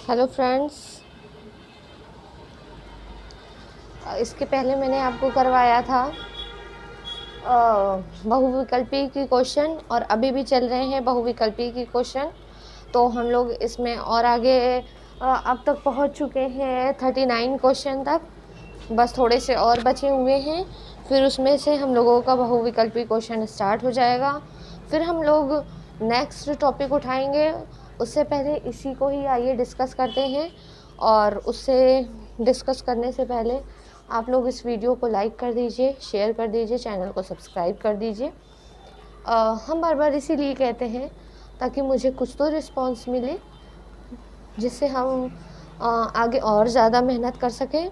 Hello friends, इसके पहले मैंने आपको करवाया था बहुविकल्पी की क्वेश्चन और अभी भी चल रहे हैं बहुविकल्पी की क्वेश्चन। तो हम लोग इसमें और आगे अब तक पहुंच चुके हैं 39 क्वेश्चन तक। बस थोड़े से और बचे हुए हैं, फिर उसमें से हम लोगों का बहुविकल्पी क्वेश्चन स्टार्ट हो जाएगा। फिर हम लोग नेक्स्ट टॉपिक उठाएंगे। उससे पहले इसी को ही आइए डिस्कस करते हैं। और उससे डिस्कस करने से पहले आप लोग इस वीडियो को लाइक कर दीजिए, शेयर कर दीजिए, चैनल को सब्सक्राइब कर दीजिए। हम बार बार इसीलिए कहते हैं ताकि मुझे कुछ तो रिस्पांस मिले, जिससे हम आगे और ज़्यादा मेहनत कर सकें।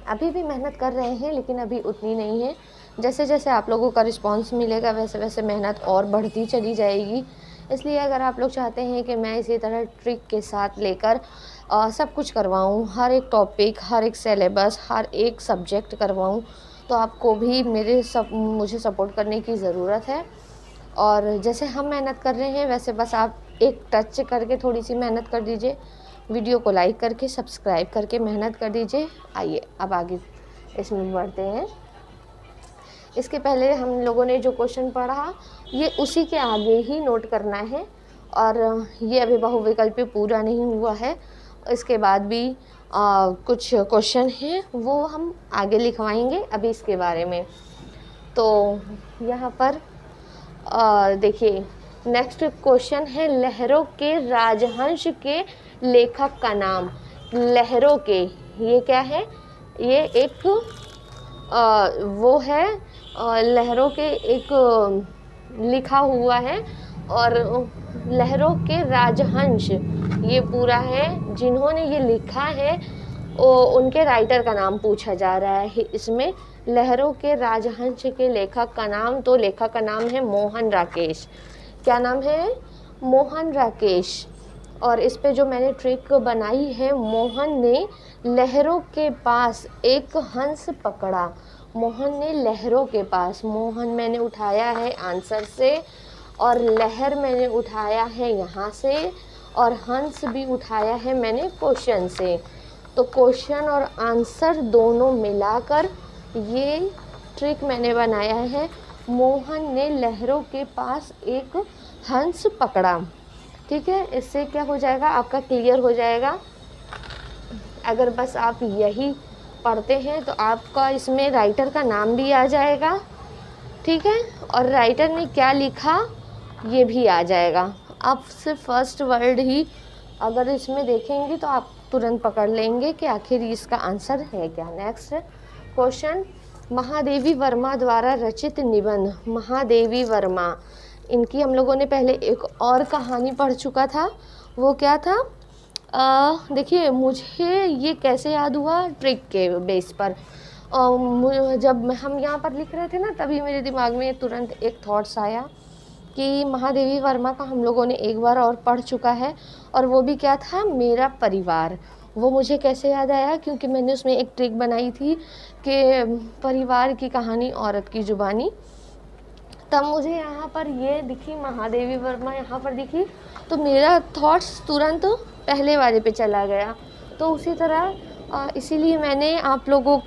अभी भी मेहनत कर रहे हैं लेकिन अभी उतनी नहीं है। जैसे जैसे आप लोगों का रिस्पांस मिलेगा वैसे वैसे मेहनत और बढ़ती चली जाएगी। इसलिए अगर आप लोग चाहते हैं कि मैं इसी तरह ट्रिक के साथ लेकर सब कुछ करवाऊँ, हर एक टॉपिक, हर एक सिलेबस, हर एक सब्जेक्ट करवाऊँ, तो आपको भी मुझे सपोर्ट करने की ज़रूरत है। और जैसे हम मेहनत कर रहे हैं वैसे बस आप एक टच करके थोड़ी सी मेहनत कर दीजिए, वीडियो को लाइक करके सब्सक्राइब करके मेहनत कर दीजिए। आइए अब आगे इसमें बढ़ते हैं। इसके पहले हम लोगों ने जो क्वेश्चन पढ़ा ये उसी के आगे ही नोट करना है। और ये अभी बहुविकल्पी पूरा नहीं हुआ है, इसके बाद भी कुछ क्वेश्चन हैं वो हम आगे लिखवाएंगे अभी इसके बारे में। तो यहाँ पर देखिए, नेक्स्ट क्वेश्चन है लहरों के राजहंस के लेखक का नाम। लहरों के, ये क्या है? ये एक वो है, लहरों के एक लिखा हुआ है। और लहरों के राजहंस ये पूरा है, जिन्होंने ये लिखा है उनके राइटर का नाम पूछा जा रहा है इसमें। लहरों के राजहंस के लेखक का नाम, तो लेखक का नाम है मोहन राकेश। क्या नाम है? मोहन राकेश। और इस पे जो मैंने ट्रिक बनाई है, मोहन ने लहरों के पास एक हंस पकड़ा। मोहन ने लहरों के पास, मोहन मैंने उठाया है आंसर से, और लहर मैंने उठाया है यहाँ से, और हंस भी उठाया है मैंने क्वेश्चन से। तो क्वेश्चन और आंसर दोनों मिलाकर ये ट्रिक मैंने बनाया है। मोहन ने लहरों के पास एक हंस पकड़ा। ठीक है, इससे क्या हो जाएगा, आपका क्लियर हो जाएगा। अगर बस आप यही पढ़ते हैं तो आपका इसमें राइटर का नाम भी आ जाएगा। ठीक है, और राइटर ने क्या लिखा ये भी आ जाएगा। आप सिर्फ फर्स्ट वर्ड ही अगर इसमें देखेंगे तो आप तुरंत पकड़ लेंगे कि आखिर इसका आंसर है क्या। नेक्स्ट क्वेश्चन, महादेवी वर्मा द्वारा रचित निबंध। महादेवी वर्मा, इनकी हम लोगों ने पहले एक और कहानी पढ़ चुका था। वो क्या था? देखिए, मुझे ये कैसे याद हुआ, ट्रिक के बेस पर। जब हम यहाँ पर लिख रहे थे ना, तभी मेरे दिमाग में तुरंत एक थॉट्स आया कि महादेवी वर्मा का हम लोगों ने एक बार और पढ़ चुका है, और वो भी क्या था, मेरा परिवार। वो मुझे कैसे याद आया, क्योंकि मैंने उसमें एक ट्रिक बनाई थी कि परिवार की कहानी औरत की जुबानी। तब मुझे यहाँ पर ये दिखी, महादेवी वर्मा यहाँ पर दिखी, तो मेरा थॉट्स तुरंत पहले वाले पे चला गया। तो उसी तरह इसीलिए मैंने आप लोगों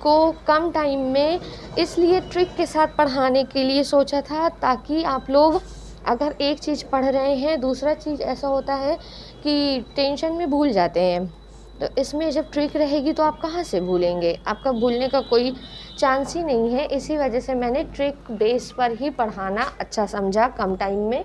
को कम टाइम में इसलिए ट्रिक के साथ पढ़ाने के लिए सोचा था, ताकि आप लोग अगर एक चीज़ पढ़ रहे हैं, दूसरा चीज़ ऐसा होता है कि टेंशन में भूल जाते हैं। तो इसमें जब ट्रिक रहेगी तो आप कहाँ से भूलेंगे, आपका भूलने का कोई चांस ही नहीं है। इसी वजह से मैंने ट्रिक बेस पर ही पढ़ाना अच्छा समझा कम टाइम में।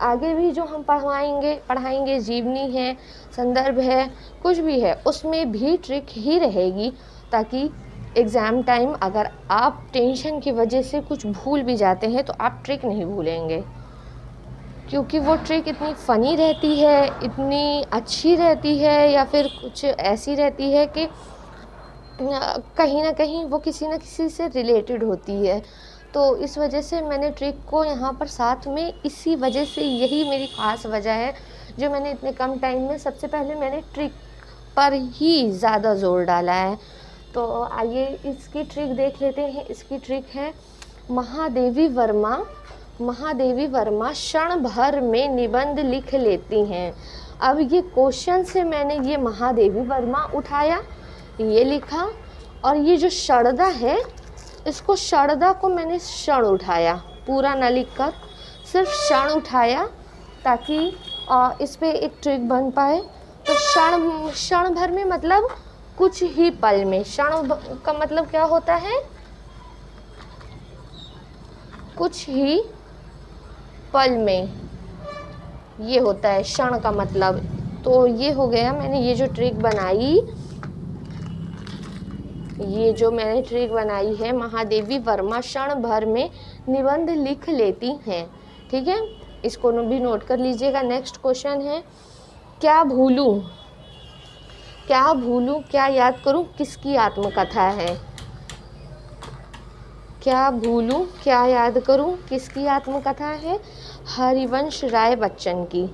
आगे भी जो हम पढ़ाएंगे जीवनी है, संदर्भ है, कुछ भी है, उसमें भी ट्रिक ही रहेगी, ताकि एग्ज़ाम टाइम अगर आप टेंशन की वजह से कुछ भूल भी जाते हैं तो आप ट्रिक नहीं भूलेंगे। क्योंकि वो ट्रिक इतनी फ़नी रहती है, इतनी अच्छी रहती है, या फिर कुछ ऐसी रहती है कि कहीं ना कहीं वो किसी न किसी से रिलेटेड होती है। तो इस वजह से मैंने ट्रिक को यहाँ पर साथ में, इसी वजह से, यही मेरी ख़ास वजह है जो मैंने इतने कम टाइम में सबसे पहले मैंने ट्रिक पर ही ज़्यादा ज़ोर डाला है। तो आइए इसकी ट्रिक देख लेते हैं। इसकी ट्रिक है, महादेवी वर्मा क्षण भर में निबंध लिख लेती हैं। अब ये क्वेश्चन से मैंने ये महादेवी वर्मा उठाया, ये लिखा, और ये जो शरदा है, इसको शरदा को मैंने क्षण उठाया, पूरा न लिख कर सिर्फ क्षण उठाया, ताकि इस पे एक ट्रिक बन पाए। तो क्षण भर में मतलब कुछ ही पल में। क्षण का मतलब क्या होता है? कुछ ही पल में, ये होता है क्षण का मतलब। तो ये हो गया, मैंने ये जो ट्रिक बनाई है, महादेवी वर्मा क्षण भर में निबंध लिख लेती हैं। ठीक है, इसको भी नोट कर लीजिएगा। नेक्स्ट क्वेश्चन है, क्या भूलूं क्या याद करूं किसकी आत्मकथा है? क्या भूलूं क्या याद करूं किसकी आत्मकथा है? हरिवंश राय बच्चन की।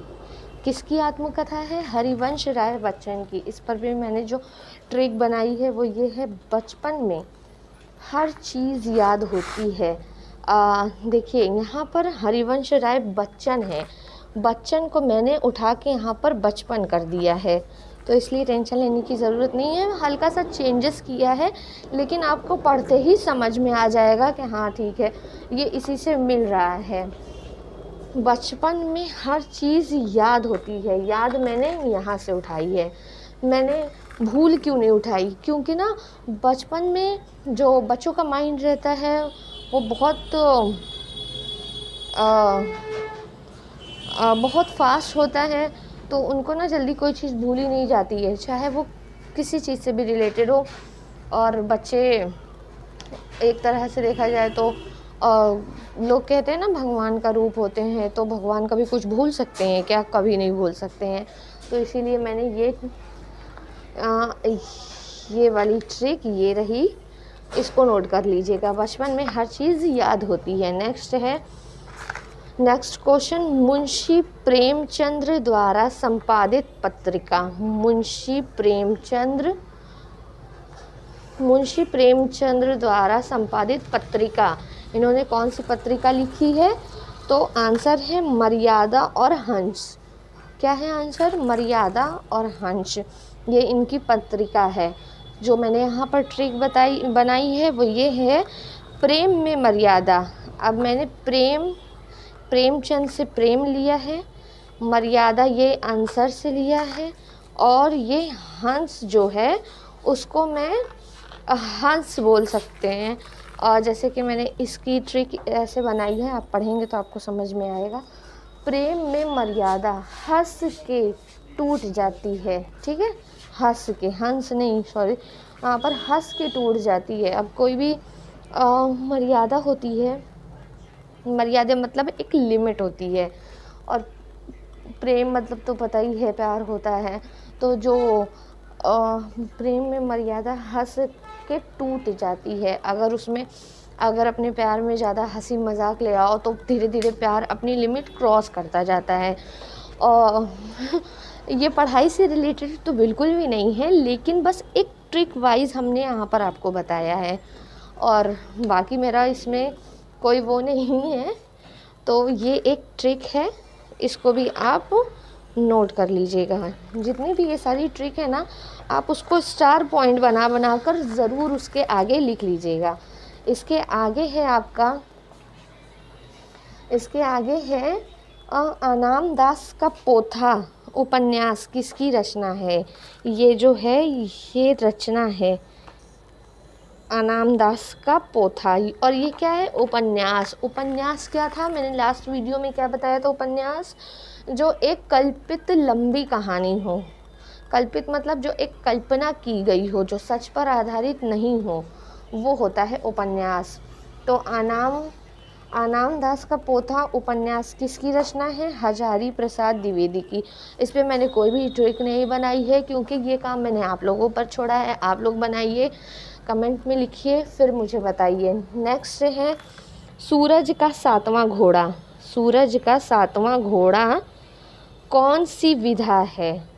किसकी आत्मकथा है? हरिवंश राय बच्चन की। इस पर भी मैंने जो ट्रिक बनाई है वो ये है, बचपन में हर चीज़ याद होती है। देखिए यहाँ पर हरिवंश राय बच्चन है, बच्चन को मैंने उठा के यहाँ पर बचपन कर दिया है, तो इसलिए टेंशन लेने की ज़रूरत नहीं है। हल्का सा चेंजेस किया है, लेकिन आपको पढ़ते ही समझ में आ जाएगा कि हाँ ठीक है, ये इसी से मिल रहा है। बचपन में हर चीज़ याद होती है, याद मैंने यहाँ से उठाई है। मैंने भूल क्यों नहीं उठाई? क्योंकि ना बचपन में जो बच्चों का माइंड रहता है वो बहुत फास्ट होता है, तो उनको ना जल्दी कोई चीज़ भूल ही नहीं जाती है, चाहे वो किसी चीज़ से भी रिलेटेड हो। और बच्चे एक तरह से देखा जाए तो लोग कहते हैं ना भगवान का रूप होते हैं, तो भगवान कभी कुछ भूल सकते हैं क्या? कभी नहीं भूल सकते हैं। तो इसीलिए मैंने ये वाली ट्रिक ये रही, इसको नोट कर लीजिएगा। बचपन में हर चीज़ याद होती है। नेक्स्ट क्वेश्चन, मुंशी प्रेमचंद्र द्वारा संपादित पत्रिका। मुंशी प्रेमचंद्र द्वारा संपादित पत्रिका, इन्होंने कौन सी पत्रिका लिखी है? तो आंसर है मर्यादा और हंस। क्या है आंसर? मर्यादा और हंस, ये इनकी पत्रिका है। जो मैंने यहाँ पर ट्रिक बनाई है वो ये है, प्रेम में मर्यादा। अब मैंने प्रेमचंद से प्रेम लिया है, मर्यादा ये आंसर से लिया है, और ये हंस जो है उसको मैं हंस बोल सकते हैं। और जैसे कि मैंने इसकी ट्रिक ऐसे बनाई है, आप पढ़ेंगे तो आपको समझ में आएगा। प्रेम में मर्यादा हंस के टूट जाती है। ठीक है, हंस के, हंस नहीं सॉरी, यहाँ पर हंस के टूट जाती है। अब कोई भी मर्यादा होती है, मर्यादा मतलब एक लिमिट होती है, और प्रेम मतलब तो पता ही है, प्यार होता है। तो जो प्रेम में मर्यादा हंस के टूट जाती है। अगर अपने प्यार में ज़्यादा हंसी मजाक ले आओ तो धीरे धीरे प्यार अपनी लिमिट क्रॉस करता जाता है। और ये पढ़ाई से रिलेटेड तो बिल्कुल भी नहीं है, लेकिन बस एक ट्रिक वाइज हमने यहाँ पर आपको बताया है, और बाकी मेरा इसमें कोई वो नहीं है। तो ये एक ट्रिक है, इसको भी आप नोट कर लीजिएगा। जितनी भी ये सारी ट्रिक है ना, आप उसको स्टार पॉइंट बना कर ज़रूर उसके आगे लिख लीजिएगा। इसके आगे है अनाम दास का पोथा उपन्यास किसकी रचना है? ये जो है ये रचना है अनाम दास का पोथा, और ये क्या है? उपन्यास। उपन्यास क्या था? मैंने लास्ट वीडियो में क्या बताया था? उपन्यास जो एक कल्पित लंबी कहानी हो, कल्पित मतलब जो एक कल्पना की गई हो, जो सच पर आधारित नहीं हो, वो होता है उपन्यास। तो अनाम दास का पोथा उपन्यास किसकी रचना है? हजारी प्रसाद द्विवेदी की। इस पे मैंने कोई भी ट्रिक नहीं बनाई है, क्योंकि ये काम मैंने आप लोगों पर छोड़ा है। आप लोग बनाइए, कमेंट में लिखिए, फिर मुझे बताइए। नेक्स्ट है सूरज का सातवां घोड़ा। सूरज का सातवां घोड़ा कौन सी विधा है?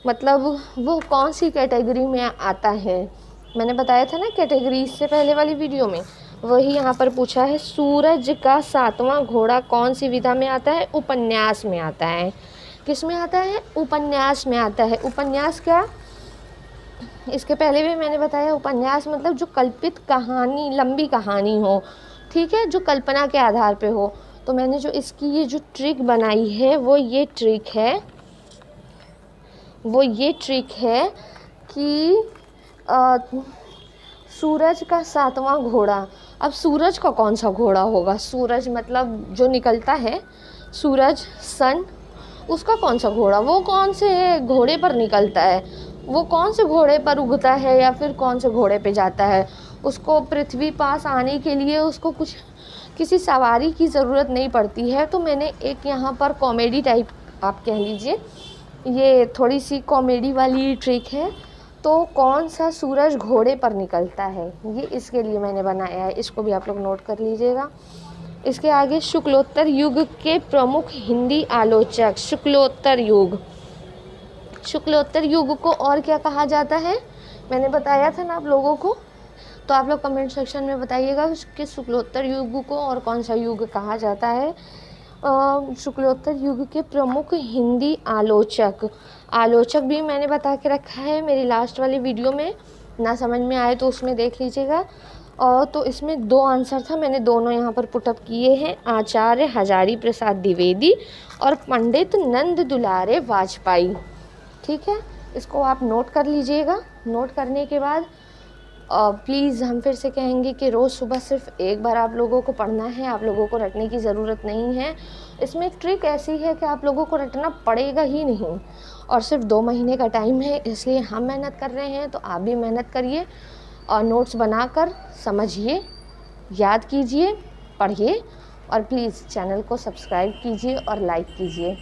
मतलब वो कौन सी कैटेगरी में आता है? मैंने बताया था ना कैटेगरी इससे पहले वाली वीडियो में, वही यहाँ पर पूछा है। सूरज का सातवां घोड़ा कौन सी विधा में आता है? उपन्यास में आता है। किस में आता है? उपन्यास में आता है। उपन्यास क्या? इसके पहले भी मैंने बताया, उपन्यास मतलब जो कल्पित कहानी, लंबी कहानी हो, ठीक है, जो कल्पना के आधार पे हो। तो मैंने जो इसकी ये जो ट्रिक बनाई है वो ये ट्रिक है कि सूरज का 7वां घोड़ा। अब सूरज का कौन सा घोड़ा होगा? सूरज मतलब जो निकलता है, सूरज, सन, उसका कौन सा घोड़ा? वो कौन से घोड़े पर निकलता है? वो कौन से घोड़े पर उगता है या फिर कौन से घोड़े पे जाता है? उसको पृथ्वी पास आने के लिए उसको कुछ किसी सवारी की ज़रूरत नहीं पड़ती है। तो मैंने एक यहाँ पर कॉमेडी टाइप, आप कह लीजिए, ये थोड़ी सी कॉमेडी वाली ट्रिक है। तो कौन सा सूरज घोड़े पर निकलता है, ये इसके लिए मैंने बनाया है। इसको भी आप लोग नोट कर लीजिएगा। इसके आगे शुक्लोत्तर युग के प्रमुख हिंदी आलोचक। शुक्लोत्तर युग को और क्या कहा जाता है? मैंने बताया था ना आप लोगों को। तो आप लोग कमेंट सेक्शन में बताइएगा कि शुक्लोत्तर युग को और कौन सा युग कहा जाता है। शुक्लोत्तर युग के प्रमुख हिंदी आलोचक भी मैंने बता के रखा है मेरी लास्ट वाली वीडियो में। ना समझ में आए तो उसमें देख लीजिएगा। तो इसमें 2 आंसर था, मैंने दोनों यहाँ पर पुटअप किए हैं। आचार्य हजारी प्रसाद द्विवेदी और पंडित नंद दुलारे वाजपेयी। ठीक है, इसको आप नोट कर लीजिएगा। नोट करने के बाद प्लीज़ हम फिर से कहेंगे कि रोज़ सुबह सिर्फ एक बार आप लोगों को पढ़ना है, आप लोगों को रटने की ज़रूरत नहीं है। इसमें ट्रिक ऐसी है कि आप लोगों को रटना पड़ेगा ही नहीं, और सिर्फ 2 महीने का टाइम है, इसलिए हम मेहनत कर रहे हैं, तो आप भी मेहनत करिए और नोट्स बनाकर समझिए, याद कीजिए, पढ़िए, और प्लीज़ चैनल को सब्सक्राइब कीजिए और लाइक कीजिए।